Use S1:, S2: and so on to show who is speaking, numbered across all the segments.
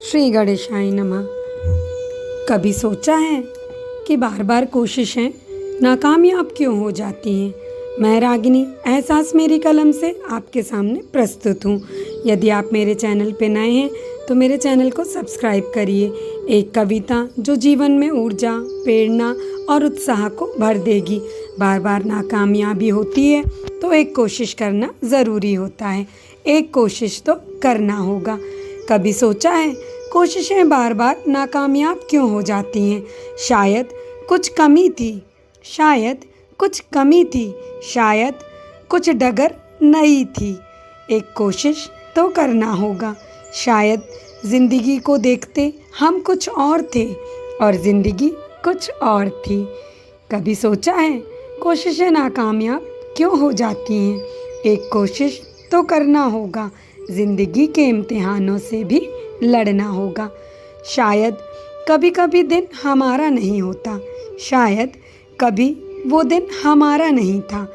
S1: श्री गणेशाय नमः। कभी सोचा है कि बार बार कोशिशें नाकामयाब क्यों हो जाती हैं? मैं रागिनी एहसास मेरी कलम से आपके सामने प्रस्तुत हूँ। यदि आप मेरे चैनल पर नए हैं तो मेरे चैनल को सब्सक्राइब करिए। एक कविता जो जीवन में ऊर्जा, प्रेरणा और उत्साह को भर देगी। बार बार नाकामयाबी होती है तो एक कोशिश करना ज़रूरी होता है। एक कोशिश तो करना होगा। कभी सोचा है कोशिशें बार बार नाकामयाब क्यों हो जाती हैं? शायद कुछ कमी थी, शायद कुछ कमी थी, शायद कुछ डगर नई थी। एक कोशिश तो करना होगा। शायद ज़िंदगी को देखते हम कुछ और थे और ज़िंदगी कुछ और थी। कभी सोचा है कोशिशें नाकामयाब क्यों हो जाती हैं? एक कोशिश तो करना होगा। ज़िंदगी के इम्तिहानों से भी लड़ना होगा। शायद कभी कभी दिन हमारा नहीं होता, शायद कभी वो दिन हमारा नहीं था।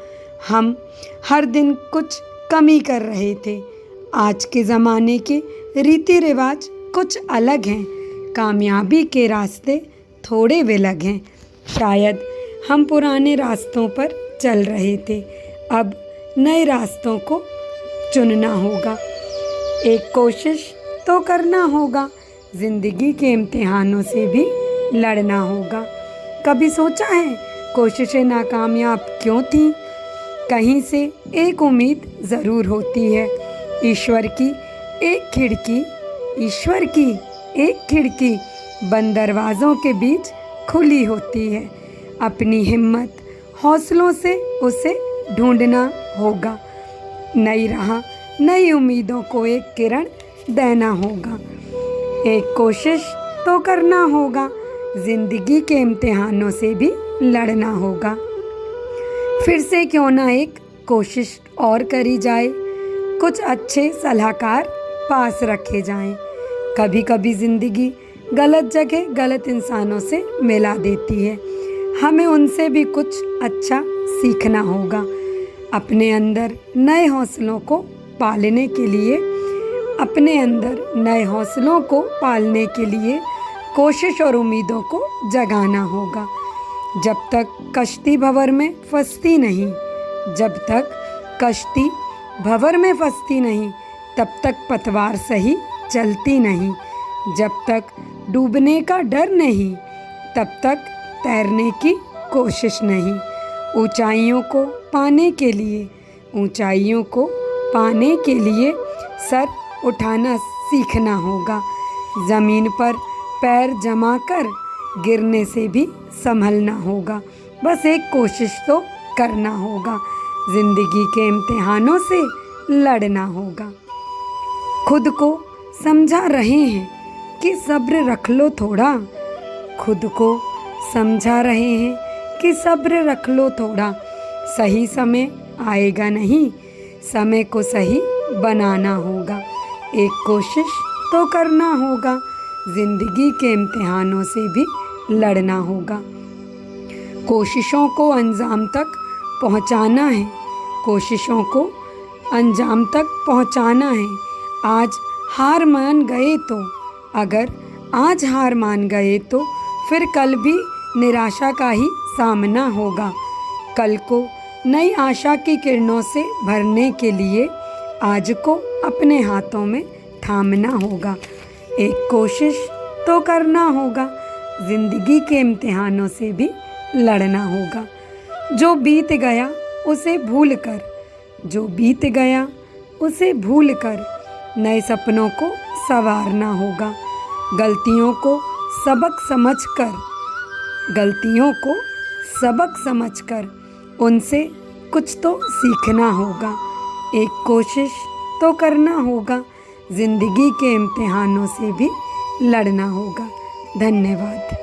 S1: हम हर दिन कुछ कमी कर रहे थे। आज के ज़माने के रीति रिवाज कुछ अलग हैं। कामयाबी के रास्ते थोड़े विलग हैं। शायद हम पुराने रास्तों पर चल रहे थे, अब नए रास्तों को चुनना होगा। एक कोशिश तो करना होगा। ज़िंदगी के इम्तिहानों से भी लड़ना होगा। कभी सोचा है कोशिशें नाकामयाब क्यों थीं? कहीं से एक उम्मीद ज़रूर होती है। ईश्वर की एक खिड़की, ईश्वर की एक खिड़की बंद दरवाज़ों के बीच खुली होती है। अपनी हिम्मत, हौसलों से उसे ढूंढना होगा। नई राह, नई उम्मीदों को एक किरण देना होगा। एक कोशिश तो करना होगा। ज़िंदगी के इम्तिहानों से भी लड़ना होगा। फिर से क्यों ना एक कोशिश और करी जाए, कुछ अच्छे सलाहकार पास रखे जाएं। कभी कभी ज़िंदगी गलत जगह गलत इंसानों से मिला देती है। हमें उनसे भी कुछ अच्छा सीखना होगा। अपने अंदर नए हौसलों को पालने के लिए, अपने अंदर नए हौसलों को पालने के लिए कोशिश और उम्मीदों को जगाना होगा। जब तक कश्ती भंवर में फंसती नहीं, जब तक कश्ती भंवर में फंसती नहीं, तब तक पतवार सही चलती नहीं। जब तक डूबने का डर नहीं, तब तक तैरने की कोशिश नहीं। ऊंचाइयों को पाने के लिए, ऊंचाइयों को पाने के लिए सर उठाना सीखना होगा। ज़मीन पर पैर जमा कर गिरने से भी संभलना होगा। बस एक कोशिश तो करना होगा। ज़िंदगी के इम्तिहानों से लड़ना होगा। खुद को समझा रहे हैं कि सब्र रख लो थोड़ा। खुद को समझा रहे हैं कि सब्र रख लो थोड़ा। सही समय आएगा नहीं, समय को सही बनाना होगा। एक कोशिश तो करना होगा। ज़िंदगी के इम्तिहानों से भी लड़ना होगा। कोशिशों को अंजाम तक पहुंचाना है, कोशिशों को अंजाम तक पहुंचाना है। आज हार मान गए तो, अगर आज हार मान गए तो फिर कल भी निराशा का ही सामना होगा। कल को नई आशा की किरणों से भरने के लिए आज को अपने हाथों में थामना होगा। एक कोशिश तो करना होगा। ज़िंदगी के इम्तिहानों से भी लड़ना होगा। जो बीत गया उसे भूल कर, जो बीत गया उसे भूल कर नए सपनों को संवारना होगा। गलतियों को सबक समझकर, गलतियों को सबक समझकर उनसे कुछ तो सीखना होगा। एक कोशिश तो करना होगा। ज़िंदगी के इम्तिहानों से भी लड़ना होगा। धन्यवाद।